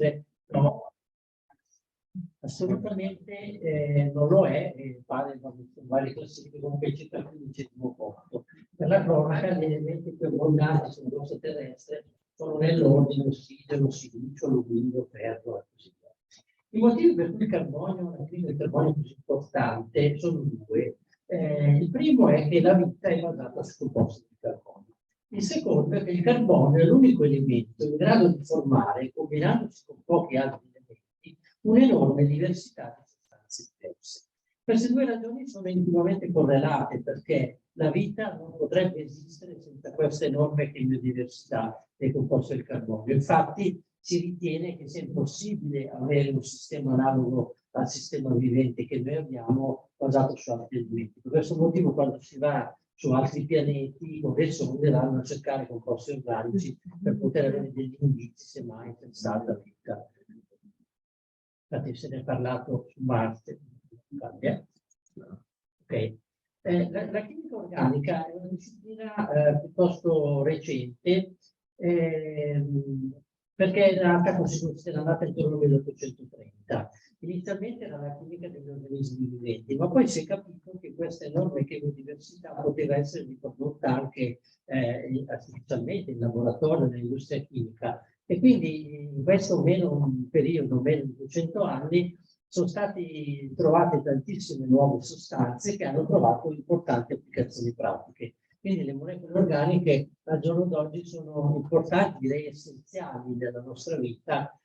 terrestre, no, assolutamente non lo è, e pare da varie classifiche comunque il circa il 15° posto. Per la cronaca, gli elementi più abbondanti sul globo terrestre sono nell'ordine ossigeno, silicio, alluminio, ferro e così via. I motivi per cui il carbonio, la crisi del carbonio è così importante sono due. Il primo è che la vita è basata su composti di carbonio. Il secondo è che il carbonio è l'unico elemento in grado di formare, combinandosi con pochi altri elementi, un'enorme diversità di sostanze diverse. Queste due ragioni sono intimamente correlate perché la vita non potrebbe esistere senza questa enorme chemiodiversità dei composti del carbonio. Infatti si ritiene che sia impossibile avere un sistema analogo al sistema vivente che noi abbiamo basato su altri elementi. Per questo motivo quando si va su altri pianeti con le sonde vanno a cercare composti organici per poter avere degli indizi se mai c'è stata vita. Infatti se ne è parlato su Marte. Okay. La chimica organica è una disciplina piuttosto recente perché è nata intorno al 1830. Inizialmente era la chimica degli organismi viventi, ma poi si è capito che questa enorme chemiodiversità poteva essere riprodotta anche artificialmente in laboratorio, nell'industria chimica. E quindi in questo periodo, meno di 200 anni, sono state trovate tantissime nuove sostanze che hanno trovato importanti applicazioni pratiche. Quindi le molecole organiche al giorno d'oggi sono importanti, direi essenziali nella nostra vita.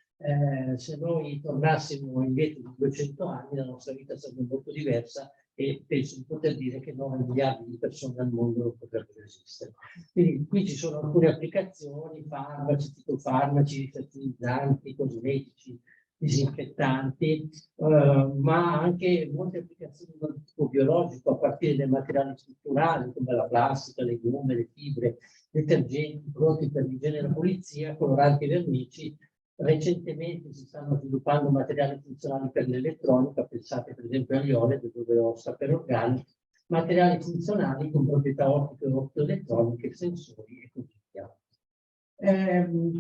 Se noi tornassimo indietro di 200 anni, la nostra vita sarebbe molto diversa e penso di poter dire che 9 miliardi di persone al mondo non potrebbero esistere. Quindi qui ci sono alcune applicazioni, farmaci, fitofarmaci, fertilizzanti, cosmetici, disinfettanti, ma anche molte applicazioni di tipo biologico a partire dai materiali strutturali come la plastica, le gomme, le fibre, detergenti, prodotti per l'igiene e la pulizia, coloranti e vernici. Recentemente si stanno sviluppando materiali funzionali per l'elettronica, pensate per esempio agli OLED dove ho sapere organico, materiali funzionali con proprietà ottiche e optoelettroniche, sensori e così via.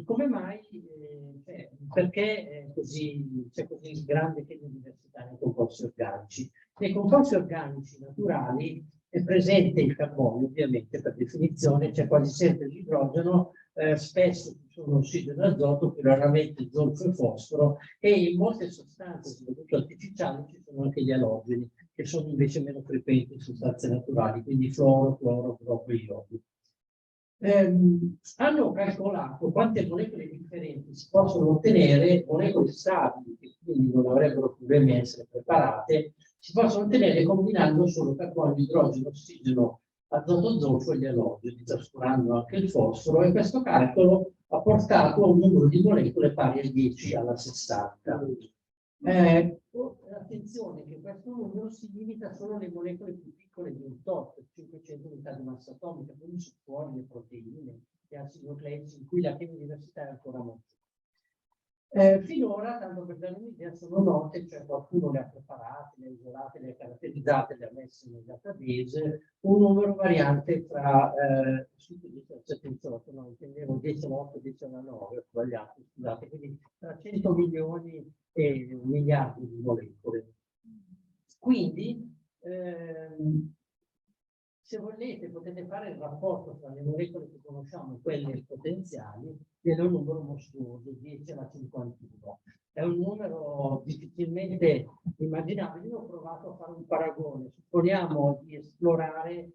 Come mai? Perché c'è così grande diversità nei composti organici? Nei composti organici naturali è presente il carbonio, ovviamente per definizione, c'è quasi sempre l'idrogeno, spesso ci sono ossigeno e azoto, più raramente zolfo e fosforo, e in molte sostanze, soprattutto artificiali, ci sono anche gli alogeni, che sono invece meno frequenti in sostanze naturali, quindi fluoro, cloro, bromo e iodio. Hanno calcolato quante molecole differenti si possono ottenere, molecole stabili, che quindi non avrebbero problemi a essere preparate, si possono ottenere combinando solo carbonio, idrogeno, ossigeno, azoto, zolfo e gli alogeni, trascurando anche il fosforo, e questo calcolo ha portato a un numero di molecole pari a 10 alla 60. Attenzione che questo numero si limita solo alle molecole più piccole di un tot, 500 unità di massa atomica, quindi su fuori le proteine, gli acidi nucleici, in cui la chemiodiversità è ancora molto. Finora, tanto per dare un'idea, sono note, cioè qualcuno le ha preparate, le ha isolate, le ha caratterizzate, le ha messe nel database, un numero variante tra, no, intendevo 10 alla 8, 10 alla 9, ho sbagliato, scusate, quindi tra 100 milioni e miliardi di molecole. Quindi, se volete, potete fare il rapporto tra le molecole che conosciamo e quelle potenziali, viene un numero mostruoso, 10 alla 51. È un numero difficilmente immaginabile. Io ho provato a fare un paragone. Supponiamo di esplorare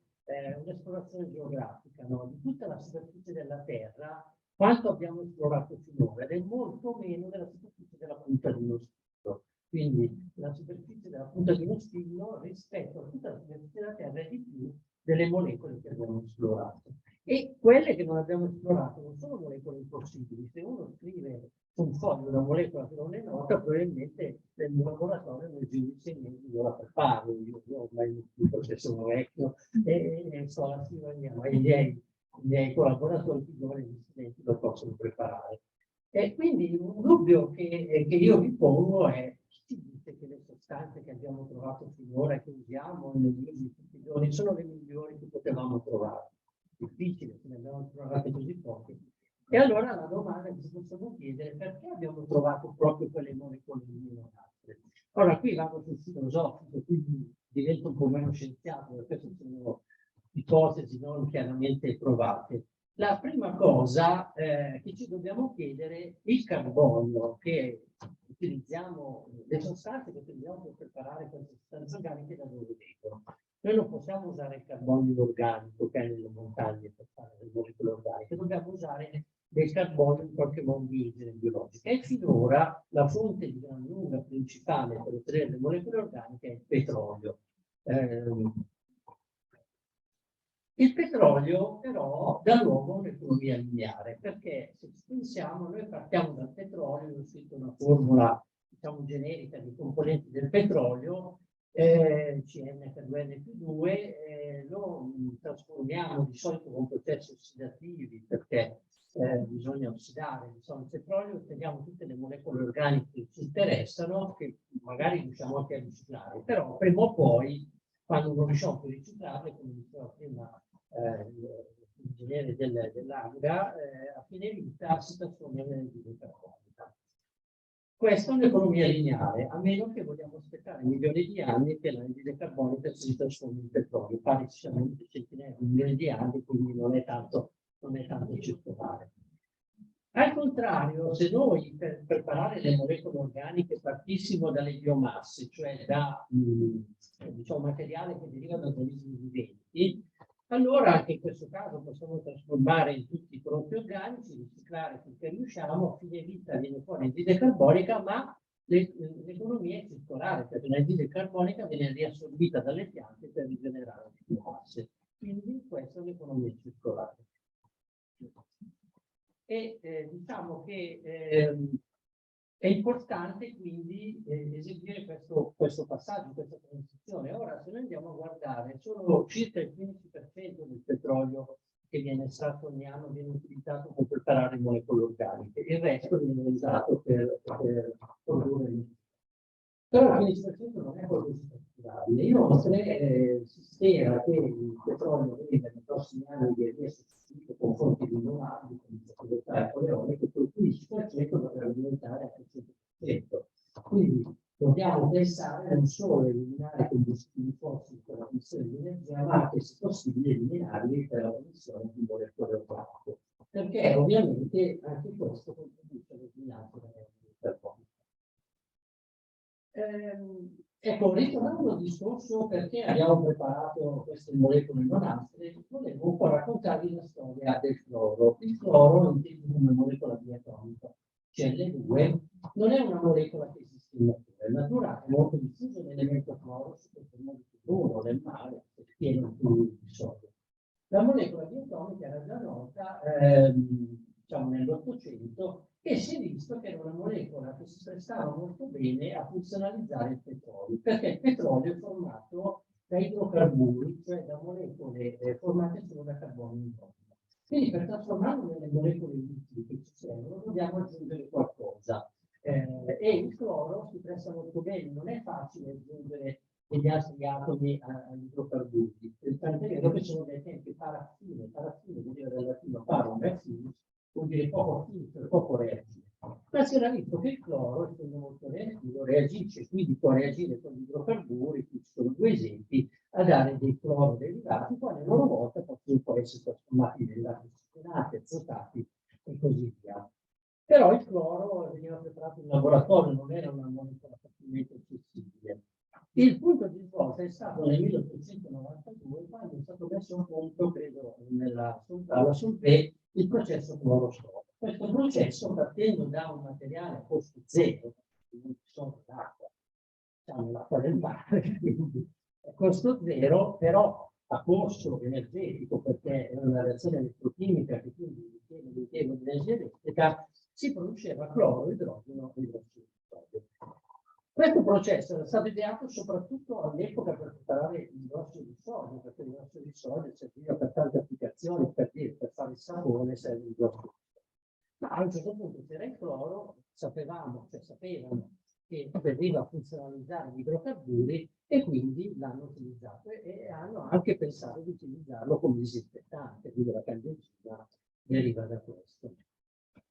un'esplorazione geografica, no? Di tutta la superficie della Terra, quanto abbiamo esplorato finora, ed è molto meno della superficie della punta di uno spigolo. Quindi la superficie della punta di uno spigolo rispetto a tutta la superficie della Terra è di più delle molecole che abbiamo esplorato. E quelle che non abbiamo esplorato non sono molecole impossibili. Se uno scrive un foglio una molecola che non è nota, probabilmente nel mio laboratorio nel giro di 6 mesi io la preparo. Io ormai perché sono vecchio e so la scrivania, i miei collaboratori più giovani e studenti lo possono preparare. E quindi un dubbio che io vi pongo è: chi dice che le sostanze che abbiamo trovato finora e che usiamo negli usi di tutti i giorni sono le migliori che potevamo trovare? Difficile, se ne abbiamo trovate così poche. E allora la domanda che ci possiamo chiedere è perché abbiamo trovato proprio quelle molecole nell'altre. Ora qui vado sul filosofico, quindi divento un po' meno scienziato, perché queste sono ipotesi non chiaramente provate. La prima cosa che ci dobbiamo chiedere, il carbonio che utilizziamo, le sostanze che utilizziamo per preparare queste sostanze organiche da dove vengono? Noi non possiamo usare il carbonio organico che è nelle montagne per fare le molecole organiche, dobbiamo usare del carbonio in qualche modo di origine biologica. E finora la fonte di gran lunga principale per ottenere le molecole organiche è il petrolio. Il petrolio però dà luogo a un'economia lineare, perché se ci pensiamo, noi partiamo dal petrolio, ho scritto una formula diciamo, generica di componenti del petrolio, CN per 2N+2, lo trasformiamo di solito con processi ossidativi, perché bisogna ossidare il petrolio, otteniamo tutte le molecole organiche che ci interessano, che magari riusciamo anche a riciclare, però prima o poi, quando non riusciamo più a riciclarle, come diceva prima l'ingegnere dell'Agra, a fine vita si trasforma in anidride carbonica. Questa è un'economia lineare, a meno che vogliamo aspettare milioni di anni che l'anidride carbonica si trasformi in petrolio. Pare ci siano centinaia di milioni di anni, quindi non è tanto circolare. Al contrario, se noi per preparare le molecole organiche partissimo dalle biomasse, cioè da diciamo, materiale che deriva da organismi viventi, allora anche in questo caso possiamo trasformare in tutti i prodotti organici, riciclare finché riusciamo, a fine vita viene fuori l'anidride carbonica, ma l'economia è circolare, perché l'anidride carbonica viene riassorbita dalle piante per rigenerare le biomasse. Quindi questa è l'economia circolare. E diciamo che è importante quindi eseguire questo passaggio, questa transizione. Ora, se noi andiamo a guardare, solo circa il 15% del petrolio che viene estratto ogni anno viene utilizzato per preparare molecole organiche, il resto viene usato per produrre. Però il 15% non è così considerabile. Inoltre si spera che il petrolio venga nei prossimi anni di essere sostituito con fonti rinnovabili, come il fotovoltaico eolico, per cui il 15% dovrebbe diventare anche il 100%. Quindi dobbiamo pensare non solo a eliminare combustibili fossili per la produzione di energia, ma anche, se possibile, eliminarli per la produzione di molecole organiche. Perché ovviamente anche questo contribuisce allo sbilancio dell'energia carbonica. Ecco, ritornando al discorso perché abbiamo preparato queste molecole nonastre, volevo un po' raccontarvi la storia del cloro. Il cloro, inteso come molecola diatomica, Cl2, non è una molecola che esiste in natura. In natura è molto diffuso l'elemento cloro, soprattutto nel mare, è pieno di sodio. La molecola diatomica era già nota diciamo nell'800 e si è visto che era una molecola che si prestava molto bene a funzionalizzare il petrolio, perché il petrolio è formato da idrocarburi, cioè da molecole formate solo da carbonio e idrogeno. Quindi per trasformarlo nelle molecole utili che ci servono dobbiamo aggiungere qualcosa. E il cloro si presta molto bene, non è facile aggiungere degli altri atomi agli idrocarburi. Tant'è vero che sono dei tempi paraffine vuol dire relativo a reazione, vuol dire poco filtro, poco reazione. Ma si era visto che il cloro, essendo molto reattivo, reagisce, quindi può reagire con gli idrocarburi, qui ci sono due esempi, a dare dei cloroderivati, poi a loro volta possono poi essere trasformati in derivati ossigenati, azotati e così via. Però il cloro veniva preparato in laboratorio, non era una molecola facilmente accessibile. Il punto di svolta è stato nel 1892, quando è stato messo a punto, credo, alla Solvay, il processo clorostoro. Questo processo, partendo da un materiale a costo zero, non ci sono l'acqua, diciamo l'acqua del mare, quindi a costo zero, però a costo energetico, perché è una reazione elettrochimica che quindi richiede di energia elettrica, si produceva cloro, idrogeno e idrossido di sodio. Questo processo era stato ideato soprattutto all'epoca per preparare l'idrossido di sodio, perché l'idrossido di sodio serviva per tante applicazioni, per fare il sapone serve l'idrossido. Ma a un certo punto c'era il cloro, sapevano che serviva a funzionalizzare gli idrocarburi e quindi l'hanno utilizzato e hanno anche pensato di utilizzarlo come disinfettante, quindi la candeggina deriva da questo.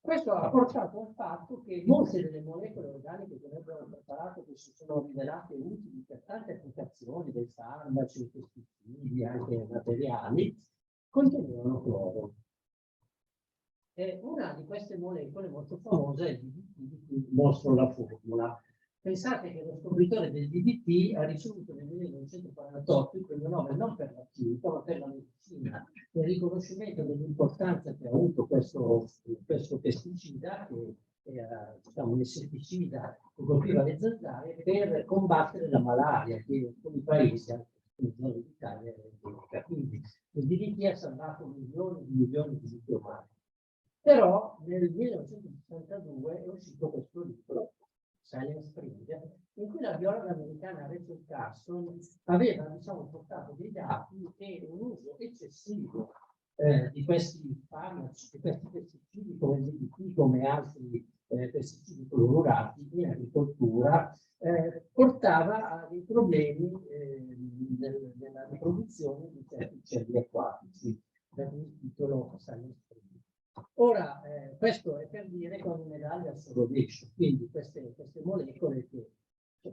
Questo ha portato al fatto che molte delle molecole organiche che noi abbiamo preparato, che si sono rivelate utili per tante applicazioni, dei farmaci, pesticidi, anche materiali, contenevano cloro. Una di queste molecole molto famosa è il DDT, di cui mostro la formula. Pensate che lo scopritore del DDT ha ricevuto nel 1948 il premio Nobel non per la chimica, ma per la medicina, nel riconoscimento dell'importanza che ha avuto questo pesticida, che era diciamo, un insetticida che colpiva le zanzare, per combattere la malaria, che in alcuni paesi, anche in zone d'Italia, è endemica. Quindi il DDT ha salvato milioni di vite umane. Però nel 1962 è uscito questo libro, Silent Spring, in cui la biologa americana Rachel Carson aveva diciamo, portato dei dati e un uso eccessivo di questi farmaci, di questi pesticidi come il DDT, come altri pesticidi fluorurati in agricoltura, portava a dei problemi nella riproduzione di certi uccelli acquatici, da cui il titolo Silent Spring. Ora, questo è per dire con medaglia al solo rovescio, quindi queste molecole che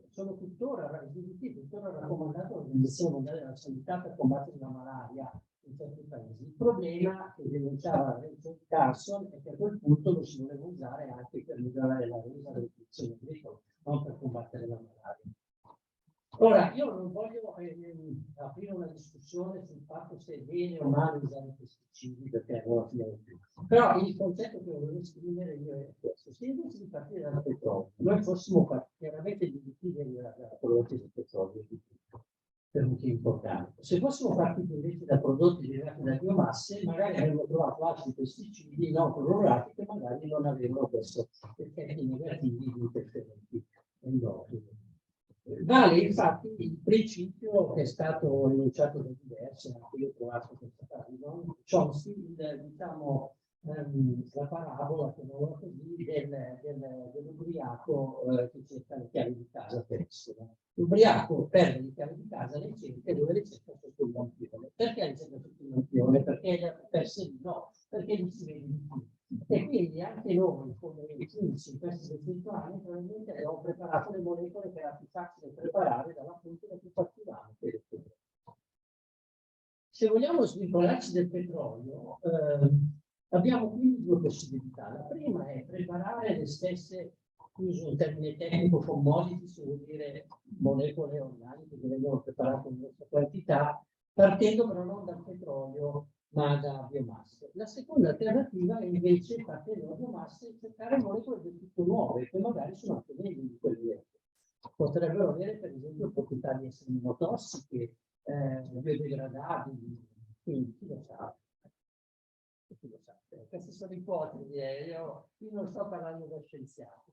sono tuttora, il DDT è tuttora raccomandato dall'Organizzazione Mondiale della Sanità per combattere la malaria in certi paesi. Il problema che denunciava Rachel Carson è che a quel punto lo si voleva usare anche per migliorare la resa delle produzioni agricole, non per combattere la malaria. Ora, io non voglio aprire una discussione sul fatto se è bene o male usare i pesticidi, perché non la finiamo più. Però il concetto che volevo esprimere io è questo: se invece di partire dal petrolio, noi fossimo chiaramente divisi dalla prodotti del petrolio, per motivi importanti. Se fossimo partiti invece da prodotti derivati da biomasse, magari avremmo trovato altri pesticidi non fluorurati che magari non avevano questi effetti negativi di interferenti endocrini. Vale infatti il principio che è stato enunciato da diversi, anche io ho trovato questa pagina, Chomsky, diciamo, la parabola, chiamiamola così, dell'ubriaco che cerca le chiavi di casa per essere. L'ubriaco perde le chiavi di casa, le cerca, dove le cerca sotto il lampione. Perché le cerca sotto il lampione? Perché per sé no, perché gli si vede di più. E quindi anche noi, come chimici in questi 200 anni, probabilmente abbiamo preparato le molecole che era più facile preparare dalla fonte da più partivante. Se vogliamo svincolarci del petrolio, abbiamo quindi due possibilità. La prima è preparare le stesse, uso un termine tecnico, commodities, vuol dire molecole organiche che vengono preparate in questa quantità, partendo però non dal petrolio ma da biomasse. La seconda alternativa è invece, partendo da biomasse, cercare molecole del tutto nuove, che magari sono anche meglio di quelle vecchie. Potrebbero avere, per esempio, proprietà di essere menotossiche, biodegradabili, quindi chi lo sa. Chi lo sa. Queste sono ipotesi, io non sto parlando da scienziato.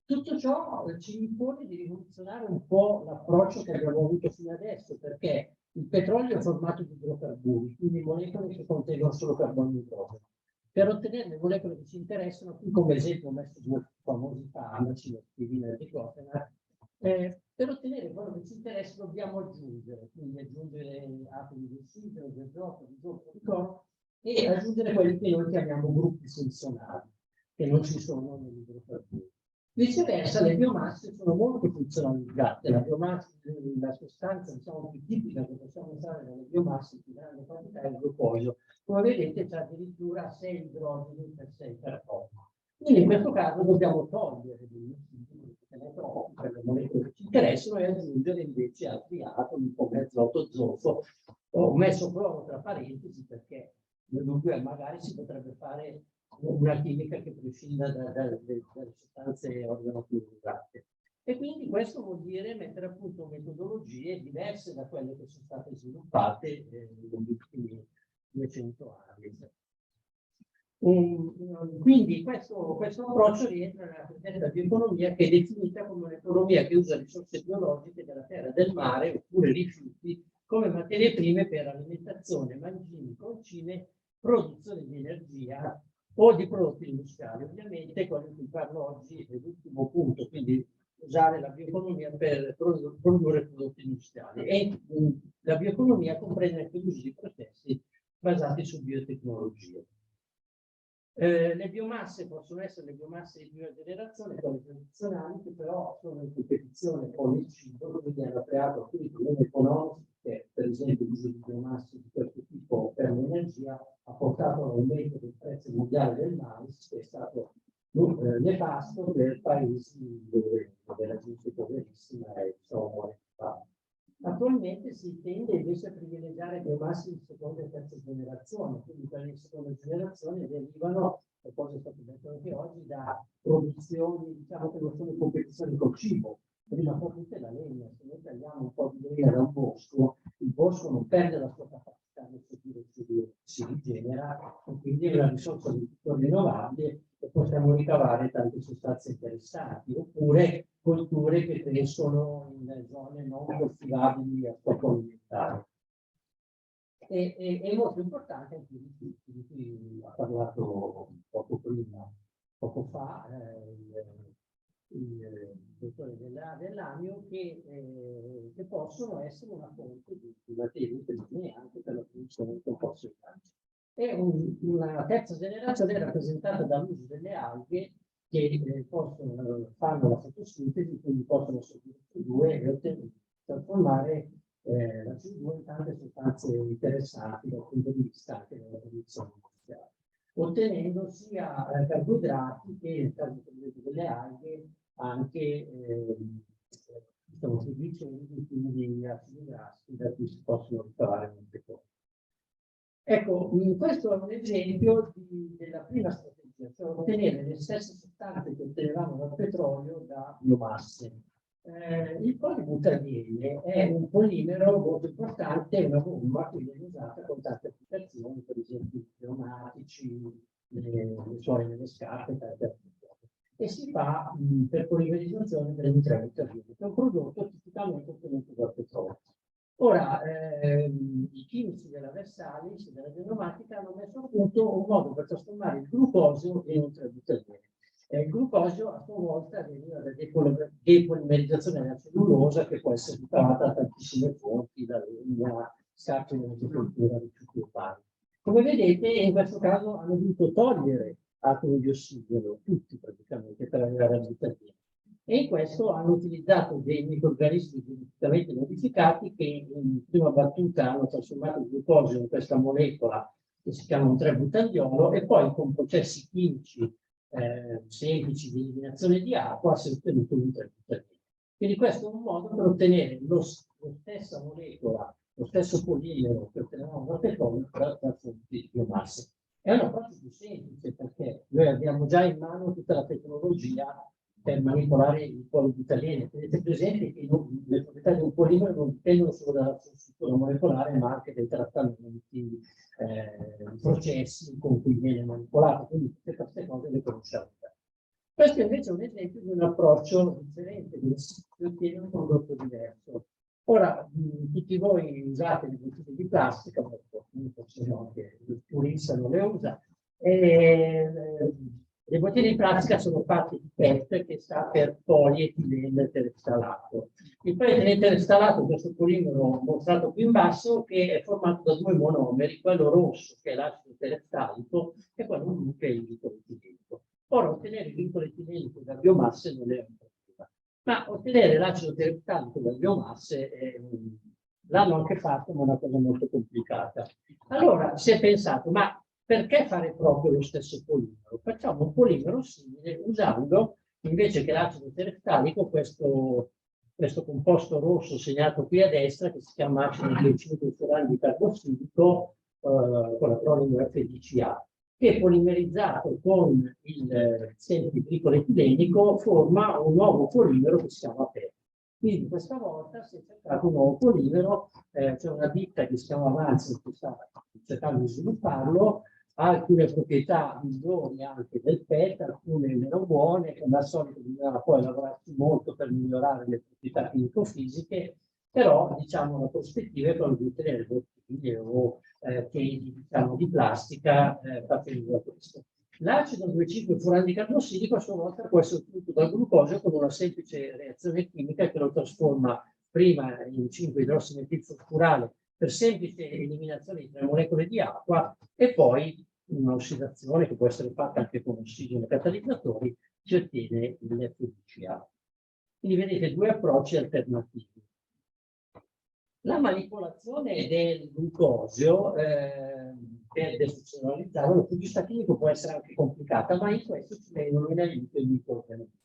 Tutto ciò ci impone di rivoluzionare un po' l'approccio che abbiamo avuto fino adesso, perché il petrolio è formato di idrocarburi, quindi molecole che contengono solo carbonio e idrogeno. Per ottenere le molecole che ci interessano, qui come esempio ho messo due famosi farmaci, l'aspirina e il diclofenac, per ottenere quello che ci interessa dobbiamo aggiungere, quindi aggiungere atomi di ossigeno, di azoto, di zucchero, di cloro, e aggiungere quelli che noi chiamiamo gruppi funzionali, che non ci sono negli idrocarburi. Viceversa, le biomasse sono molto funzionalizzate. La biomassa, la sostanza diciamo, più tipica che possiamo usare nelle biomasse in grande quantità è il glucosio. Come vedete c'è addirittura 6 idrogeni per 6 carbonio. Quindi in questo caso dobbiamo togliere degli ossigeni che ne troppi per le molecole che ci interessano e aggiungere invece altri atomi come azoto, zolfo. Ho messo cloro tra parentesi perché magari si potrebbe fare una chimica che prescinda dalle sostanze organofluorurate. E quindi questo vuol dire mettere a punto metodologie diverse da quelle che sono state sviluppate negli ultimi 200 anni. Quindi questo approccio rientra nella cosiddetta bioeconomia, che è definita come un'economia che usa risorse biologiche della terra e del mare oppure rifiuti come materie prime per alimentazione, mangimi, concime, produzione di energia o di prodotti industriali. Ovviamente quello di cui parlo oggi è l'ultimo punto, quindi usare la bioeconomia per produrre prodotti industriali. E la bioeconomia comprende anche l'uso di processi basati su biotecnologie. Le biomasse possono essere le biomasse di prima generazione, quelle tradizionali, che però sono in competizione con il cibo, quindi hanno creato alcuni problemi economici, che per esempio l'uso di biomasse di questo tipo per l'energia ha portato all'aumento del prezzo mondiale del mais, che è stato nefasto per paesi dove la gente è poverissima e muore di fame. Attualmente si tende invece a privilegiare biomasse di seconda e terza generazione, quindi quelle di seconda generazione derivano, e poi è stato detto anche oggi, da produzioni, diciamo che non sono in competizione col cibo. Prima fra tutte la legna, se noi tagliamo un po' di legna da un bosco, il bosco non perde la sua capacità di assorbire il CO2, si rigenera, e quindi è una risorsa di tutto rinnovabile e possiamo ricavare tante sostanze interessanti, oppure colture che crescono in zone non coltivabili a scopo alimentare. È molto importante anche di cui ha parlato poco fa, il dottore Dell'Anio, che possono essere una fonte di materie prime anche per la produzione di composti organici. E una terza generazione è rappresentata dall'uso delle alghe che fanno la fotosintesi, quindi possono assorbire CO2 e trasformare la CO2 in tante sostanze interessanti dal punto di vista anche della produzione industriale, ottenendo sia carboidrati che, nel caso delle alghe, anche trigliceri, quindi acidi grassi da cui si possono ricavare molte cose. Ecco, questo è un esempio della prima strategia, cioè ottenere le stesse sostanze che ottenevamo dal petrolio da biomasse. Il polibutadiene è un polimero molto importante, è una gomma che viene usata con tante applicazioni, per esempio i pneumatici, le suole delle scarpe, tante applicazioni. E si fa per polimerizzazione dell'intrabutadiene, che è un prodotto tipicamente ottenuto dal petrolio. Ora, i chimici della Versalis, della genomatica, hanno messo a punto un modo per trasformare il glucosio in intrabutadiene. Il glucosio a sua volta deriva da depolimerizzazione della cellulosa, che può essere ricavata da tantissime fonti, da legna, scarpe di agricoltura, rifiuti urbani. Come vedete, in questo caso hanno dovuto togliere atomi di ossigeno, tutti praticamente, per arrivare alla butadina. E in questo hanno utilizzato dei microrganismi geneticamente modificati che in prima battuta hanno trasformato il glucosio in questa molecola che si chiama un 3-butandiolo e poi con processi chimici semplici di eliminazione di acqua si è ottenuto un 3-butandiolo. Quindi questo è un modo per ottenere la stessa molecola, lo stesso polimero che ottenevamo dal petrolio da fonti di biomasse. È un approccio più semplice perché noi abbiamo già in mano tutta la tecnologia per manipolare il polibutadiene. Tenete presente che le proprietà di un polimero non dipendono solo dalla sua struttura molecolare, ma anche dai trattamenti, processi con cui viene manipolato. Quindi tutte queste cose le conosciamo già. Questo invece è un esempio di un approccio differente, dove si ottiene un prodotto diverso. Ora, tutti voi usate le bottiglie di plastica, ma forse no, anche il turista non le usa. Le bottiglie di plastica sono fatte di PET, che sta per polietilene tereftalato. Il polietilene tereftalato è questo polimero mostrato qui in basso, che è formato da due monomeri, quello rosso che è l'acido tereftalico e quello blu che è il glicola etilenico. Ora, ottenere il glicola etilenico da biomasse non è un problema, ma ottenere l'acido tereftalico da biomasse l'hanno anche fatto, ma è una cosa molto complicata. Allora si è pensato, ma perché fare proprio lo stesso polimero? Facciamo un polimero simile usando, invece che l'acido tereftalico, questo composto rosso segnato qui a destra, che si chiama acido glicilfurano di carbossilico, con l'acronimo FDCA, che polimerizzato con il semplice glicolo etilenico forma un nuovo polimero che si chiama PET. Quindi questa volta si è cercato un nuovo polimero, c'è una ditta che si chiama Avanza che sta cercando di svilupparlo, ha alcune proprietà migliori anche del PET, alcune meno buone, come al solito bisogna poi lavorarci molto per migliorare le proprietà chimico-fisiche, però diciamo la prospettiva è quella di ottenere bottiglie o teli diciamo, di plastica partendo da questo. L'acido 2,5-furano di carbossilico a sua volta può essere ottenuto dal glucosio con una semplice reazione chimica che lo trasforma prima in 5-idrossimetilfosfurale per semplice eliminazione di 3 molecole di acqua e poi un'ossidazione che può essere fatta anche con ossigeno e catalizzatori, si ottiene il FDCA. Quindi vedete due approcci alternativi. La manipolazione del glucosio per defunzionalizzarlo dal punto di vista chimico può essere anche complicata, ma in questo ci vengono in aiuto i microorganismi.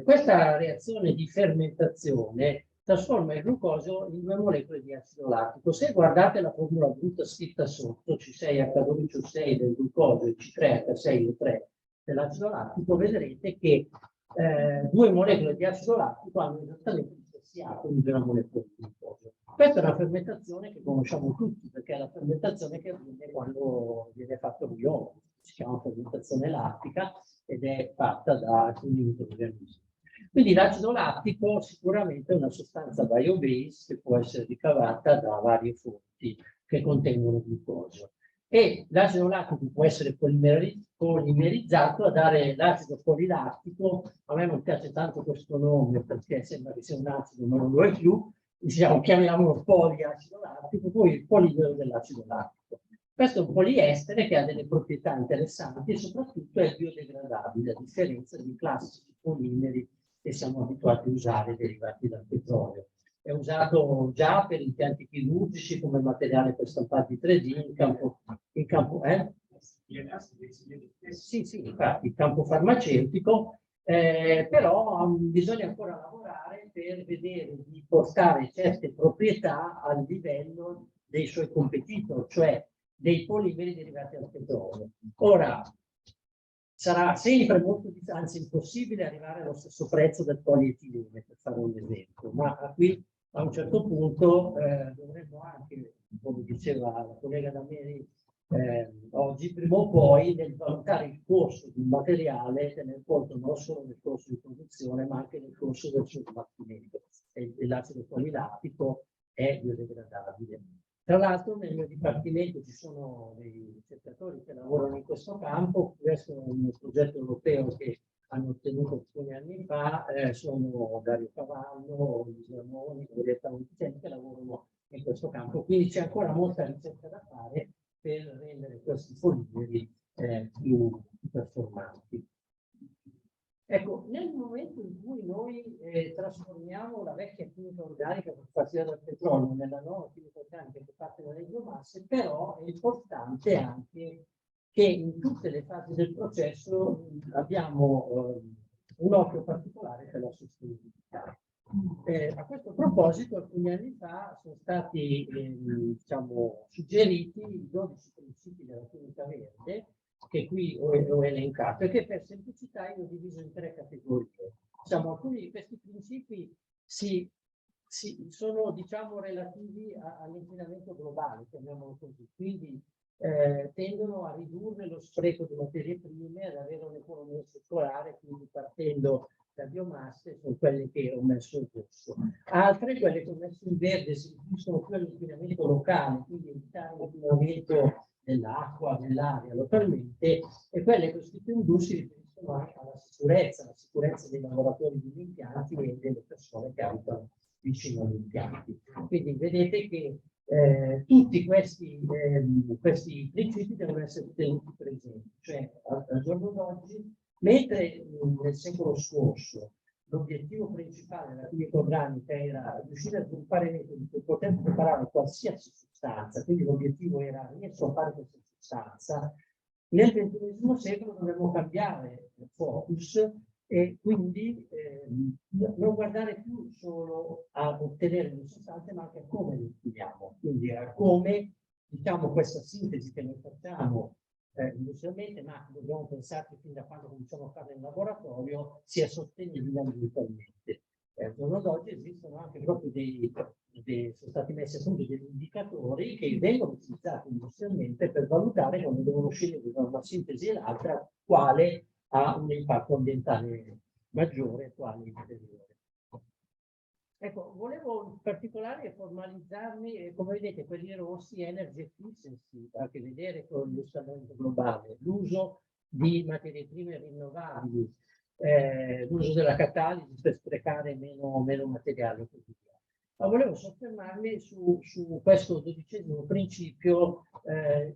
Questa reazione di fermentazione trasforma il glucosio in due molecole di acido lattico. Se guardate la formula brutta scritta sotto, C6H12O6 del glucosio e C3H6O3 dell'acido lattico, vedrete che due molecole di acido lattico hanno esattamente gli stessi atomi della molecola di glucosio. Questa è una fermentazione che conosciamo tutti, perché è la fermentazione che avviene quando viene fatto il biologo. Si chiama fermentazione lattica ed è fatta da alcuni microorganismi. Quindi l'acido lattico sicuramente è una sostanza biobase che può essere ricavata da varie fonti che contengono glucosio. E l'acido lattico può essere polimerizzato a dare l'acido polilattico. A me non piace tanto questo nome perché sembra che sia un acido, ma non lo è più. Diciamo, chiamiamolo poliacido lattico, poi il polimero dell'acido lattico. Questo è un poliestere che ha delle proprietà interessanti e soprattutto è biodegradabile, a differenza di classici polimeri che siamo abituati a usare derivati dal petrolio. È usato già per impianti chirurgici come materiale per stampati 3D in campo sì, infatti, in campo farmaceutico, però bisogna ancora lavorare per vedere di portare certe proprietà al livello dei suoi competitor, cioè dei polimeri derivati dal petrolio. Ora, sarà sempre molto, anzi impossibile, arrivare allo stesso prezzo del polietilene, per fare un esempio, ma qui a un certo punto dovremmo anche, come diceva la collega Dameri oggi, prima o poi nel valutare il costo di un materiale, tener conto non solo del costo di produzione, ma anche del costo del suo smaltimento. E l'acido polilattico è biodegradabile. Tra l'altro nel mio dipartimento ci sono dei ricercatori che lavorano in questo campo. Questo è un progetto europeo che hanno ottenuto alcuni anni fa, sono Dario Cavallo, Luisa Moni, Orietta Monticelli, che lavorano in questo campo. Quindi c'è ancora molta ricerca da fare per rendere questi polimeri più performanti. Ecco, nel momento in cui noi trasformiamo la vecchia chimica organica che partiva dal petrolio nella nuova chimica organica che parte dalle biomasse, però è importante anche che in tutte le fasi del processo abbiamo un occhio particolare per la sostenibilità. A questo proposito, alcuni anni fa sono stati diciamo, suggeriti i 12 principi della chimica verde, che qui ho elencato, e che per semplicità io ho diviso in 3 categorie. Diciamo, alcuni di questi principi sono diciamo, relativi all'inquinamento globale, chiamiamolo così, quindi tendono a ridurre lo spreco di materie prime, ad avere un'economia circolare, quindi partendo da biomasse, sono quelle che ho messo in rosso. Altre, quelle che ho messo in verde, si riferiscono più all'inquinamento locale, quindi evitare l'inquinamento dell'acqua, dell'aria localmente, e quelle che ho scritto in blu si riferiscono anche alla sicurezza, la sicurezza dei lavoratori degli impianti e delle persone che abitano vicino agli impianti. Quindi vedete che tutti questi principi devono essere tenuti presenti, cioè al giorno d'oggi, mentre nel secolo scorso l'obiettivo principale della chimica organica era riuscire a sviluppare metodi per poter preparare qualsiasi sostanza, quindi l'obiettivo era riesco a fare questa sostanza, nel XXI secolo dovremmo cambiare il focus e quindi non guardare più solo a ottenere le sostanze, ma anche a come le otteniamo, quindi a come diciamo questa sintesi che noi facciamo industrialmente, ma dobbiamo pensare che fin da quando cominciamo a farla in laboratorio sia sostenibile ambientalmente. Al giorno d'oggi esistono anche proprio sono stati messi a punto degli indicatori che vengono utilizzati industrialmente per valutare quando devono scegliere tra una sintesi e l'altra quale ha un impatto ambientale maggiore e quale inferiore. Ecco, volevo in particolare formalizzarmi, come vedete, quelli rossi, energy efficiency, ha a che vedere con il riscaldamento globale, l'uso di materie prime rinnovabili, l'uso della catalisi per sprecare meno materiale. Ma volevo soffermarmi su questo 12° principio,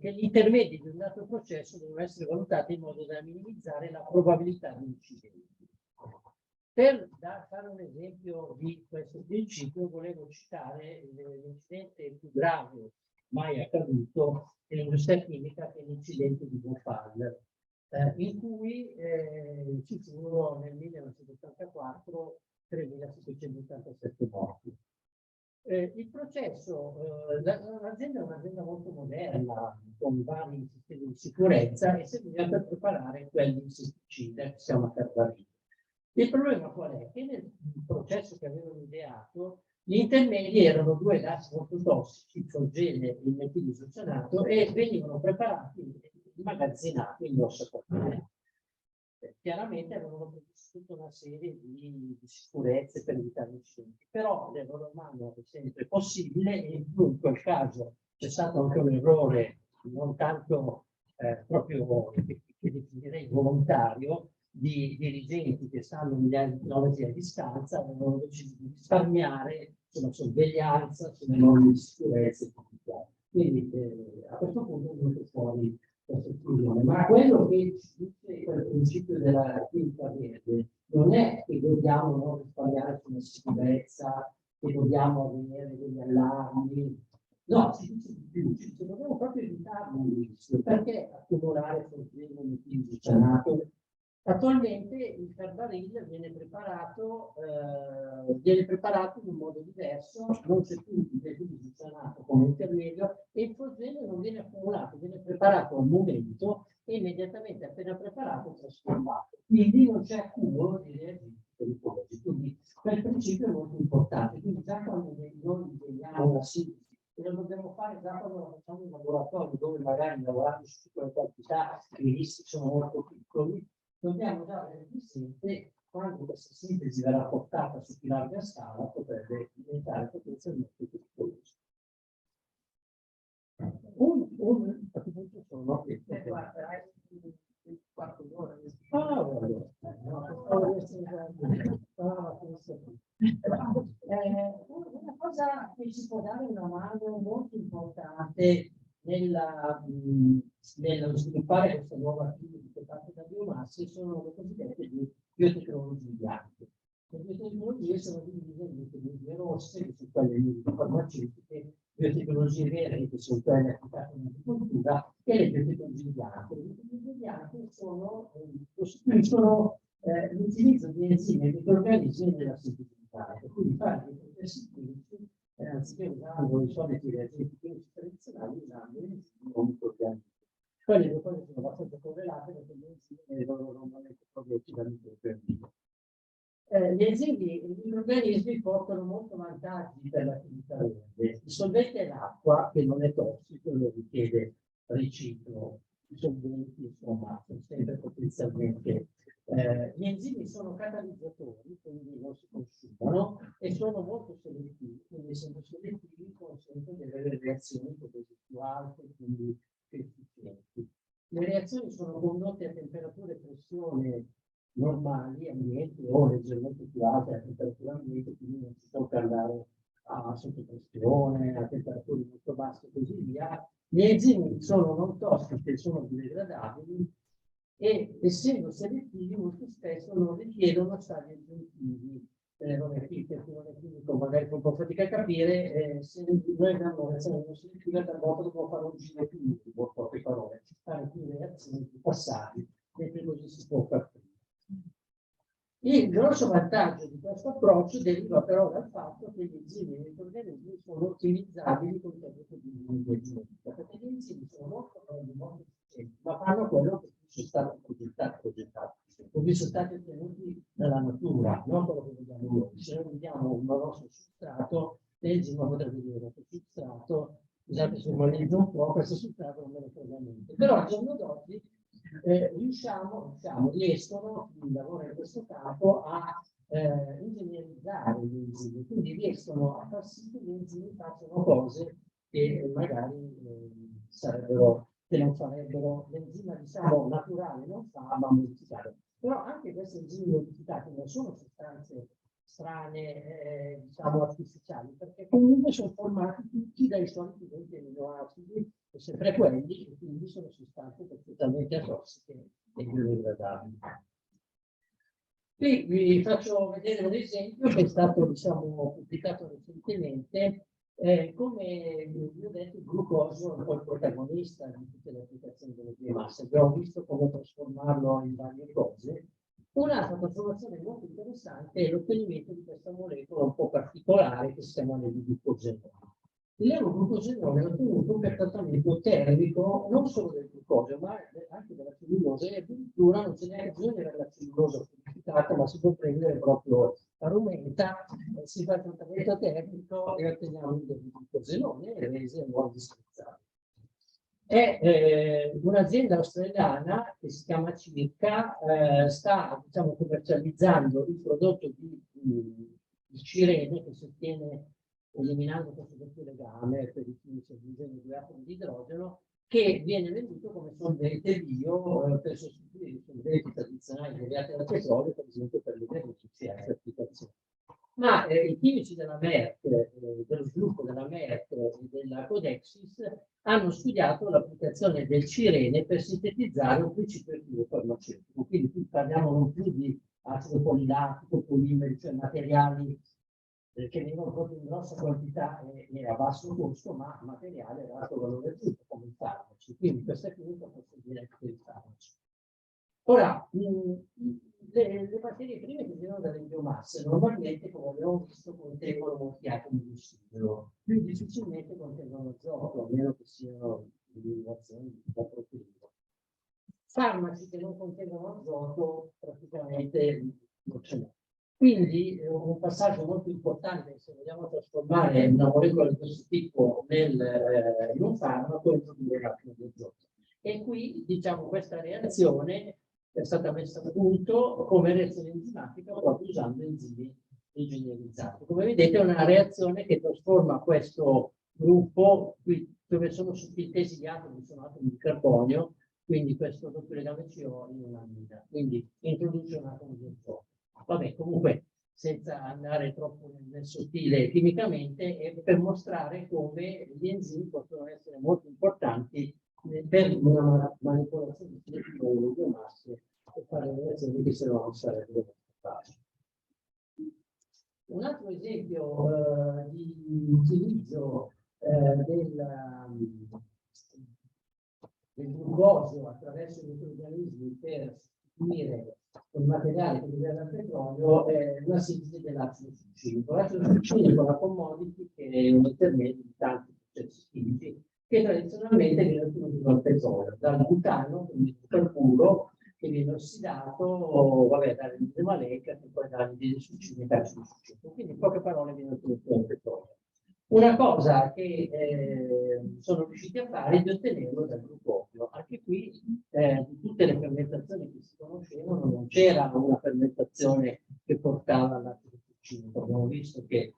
che gli intermedi di un dato processo devono essere valutati in modo da minimizzare la probabilità di incidenti. Per fare un esempio di questo principio, volevo citare l'incidente più grave mai accaduto nell'industria chimica, che è l'incidente di Bhopal, in cui ci furono nel 1984 3.787 morti. Il processo, l'azienda è un'azienda molto moderna, con vari sistemi di sicurezza, e serviva per preparare quell'insetticida che si chiama Carbaryl. Il problema qual è? Che nel processo che avevano ideato, gli intermedi erano 2 gas molto tossici, il forgene e il metilizocianato, e venivano preparati e immagazzinati in grosse quantità. Chiaramente avevano previsto tutta una serie di sicurezze per evitare incidenti, però l'errore umano è sempre possibile, e in più in quel caso c'è stato anche un errore non tanto proprio che definirei volontario, di dirigenti che stanno migliaia di chilometri a distanza, avevano deciso di risparmiare sulla sorveglianza, sulle norme di sicurezza e così via. Quindi a questo punto è venuto fuori questa esclusione. Ma quello che ci dice quel principio della quinta verde non è che dobbiamo non risparmiare sulla sicurezza, che dobbiamo avere degli allarmi. No, si dice di più, dobbiamo proprio evitare un rischio. Perché accumulare forgene metilizocianato? Attualmente il Carbaryl viene preparato in un modo diverso, non c'è più il metilizocianato come intermedio, e il forgene non viene accumulato, viene preparato al momento e immediatamente appena preparato trasformato. Quindi non c'è accumulo di reagenti pericolosi. Quindi quel principio è molto importante. Quindi già quando noi vediamo la sintesi, e lo dobbiamo fare già quando lo facciamo in laboratorio, dove magari lavorando su piccole quantità i rischi sono molto piccoli, dobbiamo già avere presente quando questa sintesi verrà portata su più larga scala potrebbe diventare potenzialmente pericoloso. A che punto sono? Quarto d'ora. Una cosa che ci può dare una mano molto importante nello sviluppare questa nuova attività fatta da biomasse sono le cosiddette biotecnologie bianche. Le biotecnologie sono divise in biotecnologie rosse, che sono quelle farmaceutiche, biotecnologie vere, che sono quelle applicate in agricoltura, e le biotecnologie bianche. Le biotecnologie bianche costituiscono l'utilizzo di enzimi e microrganismi nella sintesi, quindi fare dei processi chimici anziché usando i soliti reagenti chimici tradizionali, usando enzimi o microrganismi. Quelle due cose sono abbastanza correlate, perché gli enzimi vengono normalmente prodotti da microrganismi. Gli enzimi e i microrganismi portano molto vantaggi per l'attività verde. Il solvente è l'acqua, che non è tossico, lo richiede riciclo. I solventi, insomma, sono sempre potenzialmente. Gli enzimi sono catalizzatori, quindi non si consumano, e sono molto selettivi, quindi essendo selettivi consentono di avere reazioni più alte, quindi più efficienti. Le reazioni sono condotte a temperatura e pressione normali, ambienti, o leggermente più alte a temperatura ambiente, quindi non si tocca andare a sottopressione, a temperature molto basse e così via. Gli enzimi sono non tossici, sono biodegradabili, e essendo selettivi molto spesso non richiedono stadi aggiuntivi. Non è chimico, magari un po' fatica a capire, se noi abbiamo una reazione non selettiva, talvolta dobbiamo fare un giro più lungo, in poche parole, fare più reazioni, più passaggi, mentre così si può fare. Il grosso vantaggio di questo approccio deriva però dal fatto che gli enzimi e i microrganismi sono ottimizzabili con il tecnico di linguaggistica, perché gli enzimi sono molto efficienti, ma fanno quello che sono stati ottenuti dalla natura, non quello che vediamo noi. Se noi vediamo un nostro substrato, l'enzima potrebbe dire questo substrato, scusate se umanizzo un po', questo substrato non me ne frega niente. Però al giorno d'oggi riescono, chi lavora in questo campo, a ingegnerizzare gli enzimi, quindi riescono a far sì che gli enzimi facciano cose che magari che non farebbero l'enzima, diciamo, naturale non fa, ma modificare. Però anche questi enzimi modificati non sono sostanze strane, diciamo, artificiali, perché comunque sono formati tutti dai soliti 20 aminoacidi, e sempre quelli, e quindi sono sostanze perfettamente atossiche e biodegradabili. Qui vi faccio vedere un esempio che è stato, diciamo, pubblicato recentemente. Come vi ho detto, il glucosio è un po' il protagonista di tutte le applicazioni delle biomasse. Abbiamo visto come trasformarlo in varie cose. Un'altra trasformazione molto interessante è l'ottenimento di questa molecola un po' particolare che si chiama l'L-glucosenone. Il levoglucosenone è ottenuto per trattamento termico non solo del glucosio, ma anche della cellulosa, e addirittura non c'è neanche bisogno di avere la cellulosa purificata, ma si può prendere proprio la rumenta, si fa il trattamento termico e otteniamo il levoglucosenone e rese nuovi spezzati. È un'azienda australiana che si chiama Circa, sta, diciamo, commercializzando il prodotto di cirene che si ottiene eliminando questo doppio legame per i chimici al disegno di atomi di idrogeno, che viene venduto come solvente bio per sostituire i solventi tradizionali derivati dal petrolio, per esempio per le vernici e altre applicazioni. Ma i chimici della Merck, dello sviluppo della Merck e della Codexis hanno studiato l'applicazione del cirene per sintetizzare un principio attivo farmaceutico. Quindi qui parliamo non più di acido polilattico, polimeri, cioè materiali che vengono proprio in grossa quantità e a basso costo, ma materiale ad alto valore aggiunto come i farmaci. Quindi questa chimica può servire anche per i farmaci. Ora, le materie prime che vengono dalle biomasse normalmente, come abbiamo visto, contengono molti atomi di ossigeno, più difficilmente contengono azoto, a meno che siano derivazioni di tipo proteico. Farmaci che non contengono azoto praticamente non ce n'è. Quindi un passaggio molto importante, se vogliamo trasformare una molecola di questo tipo in un farmaco, è introdurre l'atomo di azoto. E qui, diciamo, questa reazione è stata messa a punto come reazione enzimatica proprio usando enzimi ingegnerizzati. Come vedete è una reazione che trasforma questo gruppo, qui dove sono sottintesi gli atomi, sono atomi di carbonio, quindi questo doppio legame CO in un'amida, quindi introduce un atomo di azoto. Vabbè, comunque, senza andare troppo nel sottile chimicamente, è per mostrare come gli enzimi possono essere molto importanti per una manipolazione delle biomasse e fare reazioni che se no non sarebbero molto facili. Un altro esempio di utilizzo del glucosio attraverso i microrganismi per sostituire un materiale che deriva dal petrolio è la sintesi dell'acido succinico. L'acido succinico è una commodity che è un intermedio di tanti processi chimici che tradizionalmente viene ottenuto dal petrolio, dal butano, quindi il carburo, che viene ossidato, vabbè, dall'anidride maleica, che poi dall'anidride succinica e acido succinico. Quindi in poche parole viene ottenuto dal petrolio. Una cosa che sono riusciti a fare è di ottenerlo dal glucosio. Anche qui, di tutte le fermentazioni che si conoscevano, non c'era una fermentazione che portava all'acido succinico. Abbiamo visto che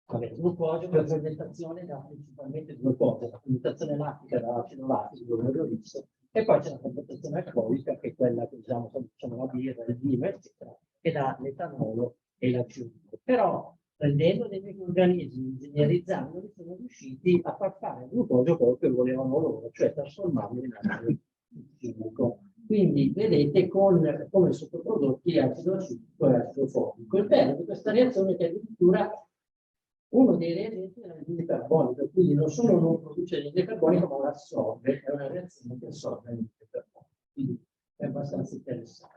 il glucosio per fermentazione dà principalmente due cose: la fermentazione lattica dall'acido lattico, come abbiamo visto, e poi c'è la fermentazione alcolica, che è quella che usiamo quando facciamo la birra, il vino, eccetera, che dà l'etanolo e la CO2. Però prendendo dei microrganismi, ingegnerizzandoli, sono riusciti a far fare al glucosio quello che volevano loro, cioè trasformarlo in acido chimico. Quindi vedete come sottoprodotti acido acetico e acido formico. Il bello di questa reazione è che addirittura uno dei reagenti è l'anidride carbonica, quindi non solo non produce l'anidride carbonica, ma l'assorbe, è una reazione che assorbe l'anidride carbonica. Quindi è abbastanza interessante.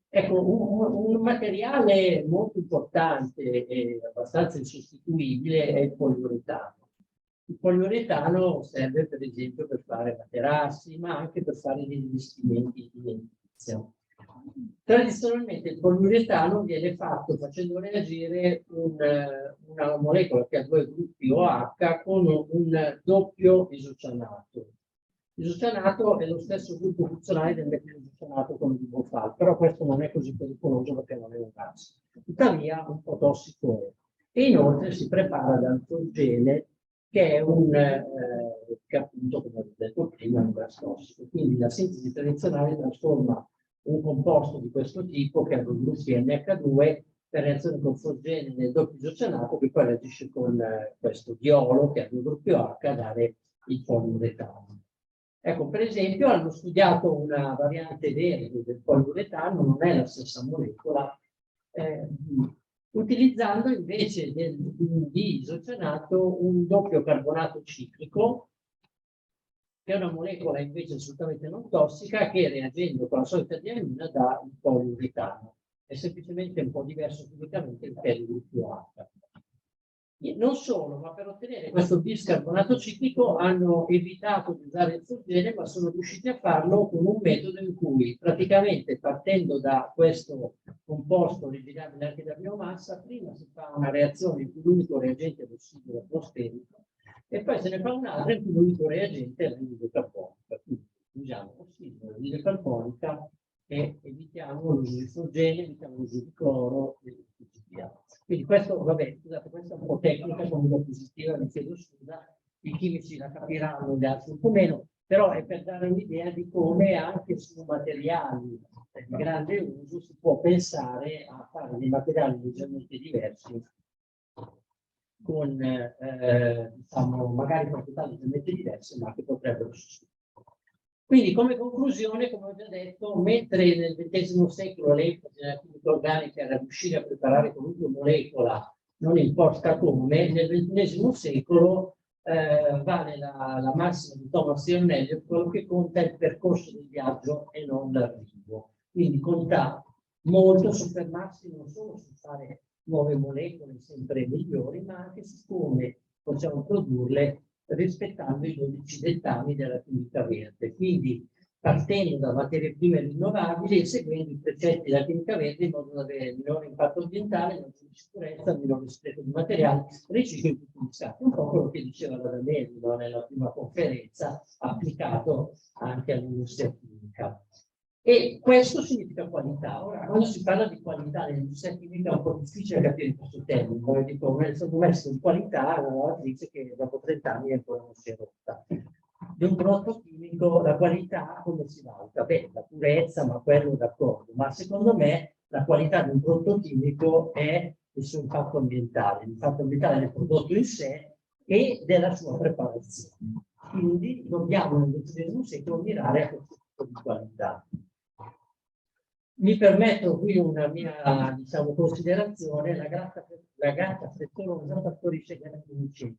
Ecco, un materiale molto importante e abbastanza insostituibile è il poliuretano. Il poliuretano serve per esempio per fare materassi, ma anche per fare dei rivestimenti di edilizia. Tradizionalmente il poliuretano viene fatto facendo reagire una molecola che ha due gruppi OH con un doppio isocianato. L'isocianato è lo stesso gruppo funzionale del metillisocianato come di Bofal, però questo non è così pericoloso perché non è un gas. Tuttavia un po' tossico è. E inoltre si prepara dal torgene, che è che appunto, come ho detto prima, è un gas tossico. Quindi la sintesi tradizionale trasforma un composto di questo tipo che ha due gruppi NH2 per reazione con fosgene nel doppio isoccianato che poi reagisce con questo diolo che ha due gruppi OH a dare il poliuretano. Ecco, per esempio, hanno studiato una variante verde del poliuretano, non è la stessa molecola, utilizzando invece di isoccianato un doppio carbonato ciclico, che è una molecola invece assolutamente non tossica, che reagendo con la solita diamina dà il poliuretano. È semplicemente un po' diverso chimicamente perché è il gruppo H. Non solo, ma per ottenere questo biscarbonato ciclico hanno evitato di usare il fosgene, ma sono riusciti a farlo con un metodo in cui praticamente partendo da questo composto originabile anche da biomassa, prima si fa una reazione in cui l'unico reagente è l'ossigeno atmosferico e poi se ne fa un'altra in cui l'unico reagente è l'anidride carbonica. Quindi usiamo ossigeno, l'anidride carbonica e evitiamo l'uso di fosgene, evitiamo l'uso di cloro e così via. Quindi questo, vabbè, scusate, questa è un po' tecnica, come diapositiva, mi chiedo scusa, i chimici la capiranno, gli altri un po' meno, però è per dare un'idea di come anche su materiali di grande uso si può pensare a fare dei materiali leggermente diversi con, diciamo, magari proprietà leggermente diverse, ma che potrebbero sostituire. Quindi come conclusione, come ho già detto, mentre nel XX secolo l'enfasi nella chimica organica era riuscire a preparare qualunque molecola, non importa come, nel XX secolo vale la massima di Thomas Ion Eliot, quello che conta è il percorso del viaggio e non l'arrivo. Quindi conta molto soffermarsi non solo su fare nuove molecole sempre migliori, ma anche su come possiamo produrle rispettando i 12 dettami della chimica verde. Quindi partendo da materie prime rinnovabili e seguendo i precetti della chimica verde in modo da avere minore impatto ambientale, maggiore sicurezza, minore spreco di materiali, riciclo di tutti gli stati. Un po' quello che diceva la Danelli nella prima conferenza, applicato anche all'industria chimica. E questo significa qualità. Ora, quando si parla di qualità nell'industria chimica è un po' difficile capire questo termine. Come dico, è stato messo in qualità una lavoratrice che dopo 30 anni ancora non si è rotta. Di un prodotto chimico, la qualità come si valuta? Beh, la purezza, ma quello d'accordo. Ma secondo me la qualità di un prodotto chimico è il suo impatto ambientale, l'impatto ambientale del prodotto in sé e della sua preparazione. Quindi dobbiamo nel XX secolo mirare a questo tipo di qualità. Mi permetto qui una mia, diciamo, considerazione, la gatta frettolosa partorisce grandi incendi.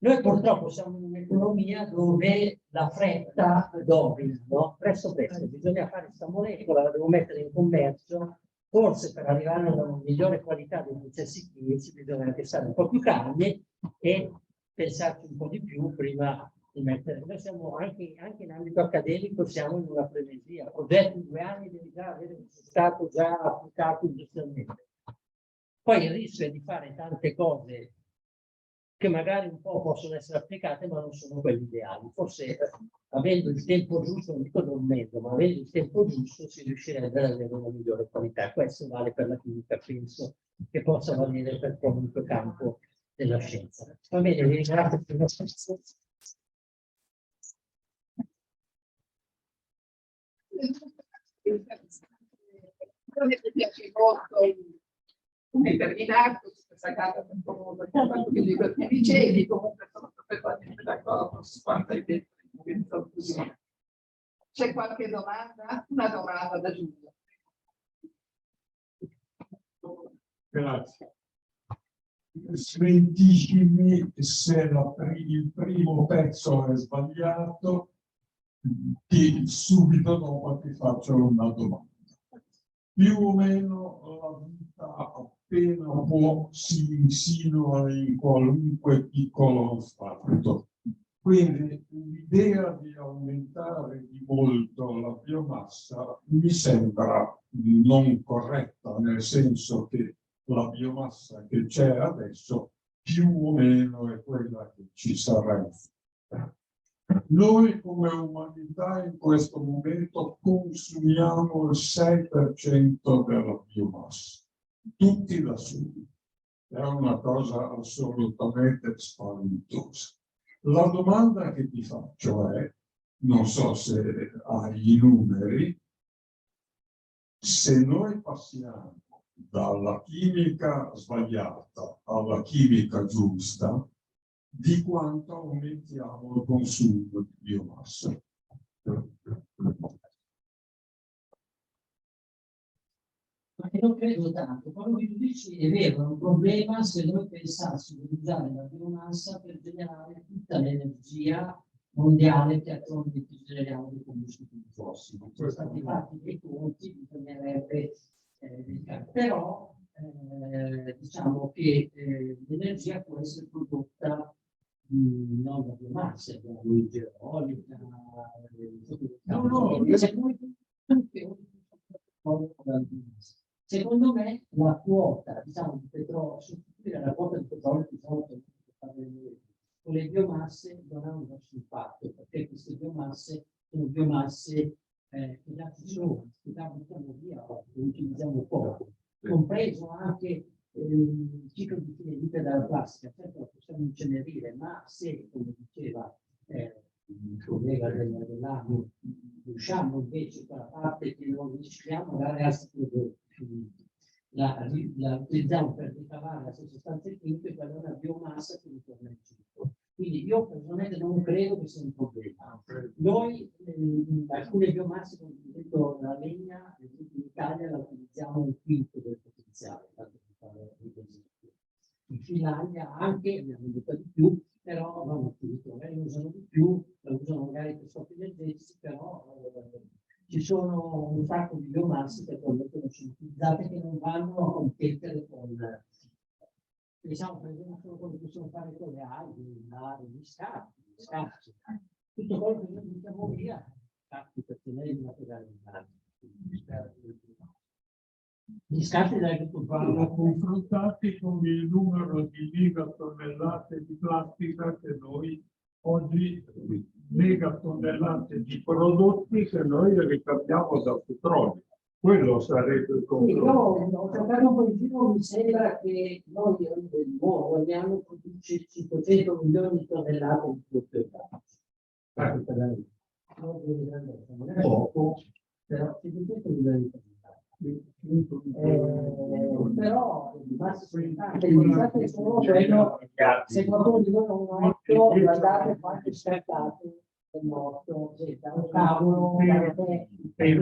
Noi purtroppo siamo in un'economia dove la fretta domina, no? Presto, bisogna fare questa molecola, la devo mettere in commercio, forse per arrivare a una migliore qualità dei processi chimici bisogna anche stare un po' più calmi e pensarci un po' di più prima di mettere. Noi siamo anche in ambito accademico, siamo in una frenesia. Progetto in 2 anni devi già avere un risultato già applicato industrialmente. Poi il rischio è di fare tante cose che magari un po' possono essere applicate, ma non sono quelle ideali. Forse avendo il tempo giusto, non dico dormendo, ma avendo il tempo giusto si riuscirebbe ad avere una migliore qualità. Questo vale per la chimica, penso che possa valere per qualunque campo della scienza. Va bene, vi ringrazio per la attenzione. Mi piace molto come terminato questa gara per quello che dicevi, comunque sono perfettamente d'accordo su quanto hai detto in conclusione. C'è qualche domanda? Una domanda da Giulio. Grazie. Smentitemi se il primo pezzo è sbagliato, che subito dopo ti faccio una domanda. Più o meno la vita appena può si insinua in qualunque piccolo fatto. Quindi l'idea di aumentare di molto la biomassa mi sembra non corretta, nel senso che la biomassa che c'è adesso più o meno è quella che ci sarà. Noi come umanità in questo momento consumiamo il 6% della biomassa, tutti da soli. È una cosa assolutamente spaventosa. La domanda che ti faccio è, non so se hai i numeri, Se noi passiamo dalla chimica sbagliata alla chimica giusta, di quanto aumentiamo il consumo di biomassa? Ma che non credo tanto. Quello che tu dici è vero, è un problema se noi pensassimo di usare la biomassa per generare tutta l'energia mondiale che attualmente generiamo dei combustibili fossili. Sono stati fatti dei conti, bisognerebbe però diciamo che l'energia può essere prodotta non da biomassa, da luce eolica, secondo me la quota, diciamo, di petrolio, sostituire la quota di petrolio con le biomasse non ha un grosso impatto, perché queste biomasse sono biomasse che già ci sono, che già buttiamo via, che utilizziamo poco, compreso anche il ciclo di fine vita della plastica. Certo la possiamo incenerire, ma se, come diceva il collega dell'AMI, riusciamo invece quella parte che non ricicliamo a dare altri prodotti, la utilizziamo per ricavare le sostanze chimiche, per una biomassa che ritorna in ciclo. Quindi io personalmente non credo che sia un problema. Noi alcune biomasse, come detto, la legna, in Italia la utilizziamo un quinto del potenziale, tanto per fare un esempio. In Finlandia anche ne hanno avuto di più, però non tutti, magari usano di più, la usano magari per scopi energetici, però ci sono un sacco di biomasse che attualmente non sono utilizzate, che non vanno a competere con, diciamo, per esempio, solo quello che possono fare con le alghe, gli scarti, tutto quello che noi buttiamo via, per tenere il materiale gli scarti dell'agricoltura. Vanno confrontati con il numero di gigatonnellate di plastica che noi oggi, megatonnellate di prodotti che noi ricambiamo dal petrolio. Quello sarebbe il confronto. Io ho cercato un po' di giro, mi sembra che noi ogni anno produce 500 milioni di tonnellate di prodotto. Non è poco, però 500 milioni di tonnellate. Però i massi sono tanti, se qualcuno di voi non ha occhio, guardate quante scartate del morto, da un cavolo, tutte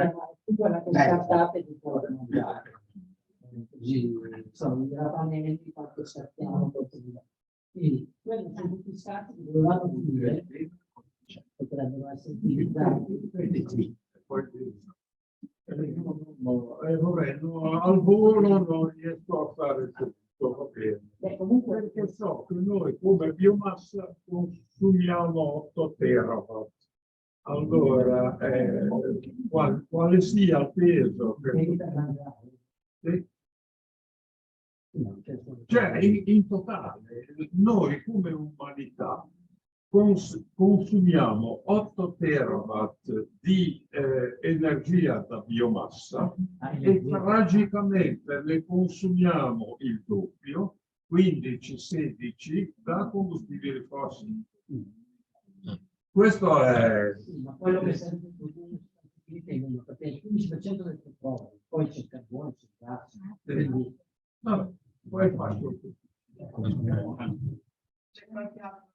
quelle scartate di fuori mondiale. Così sono i ravanelli quanto scartiamo. Quindi quelli sono tutti scarti che dovevano finire, potrebbero essere utilizzati. Al volo non riesco a fare tutto, va bene. Comunque perché so che noi come biomassa consumiamo 8 terawatt. Allora, quale sia il peso? Cioè, in totale, noi come umanità consumiamo 8 terawatt di energia da biomassa e tragicamente ne consumiamo il doppio, 15-16 da combustibili fossili. Questo è... Ma quello che serve perché il 15% del petrolio, poi c'è il carbone, c'è il gas, quindi... No, poi faccio tutto. C'è qualche altro?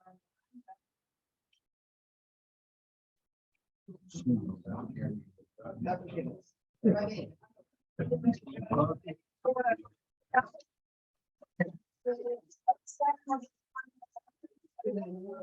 Va bene.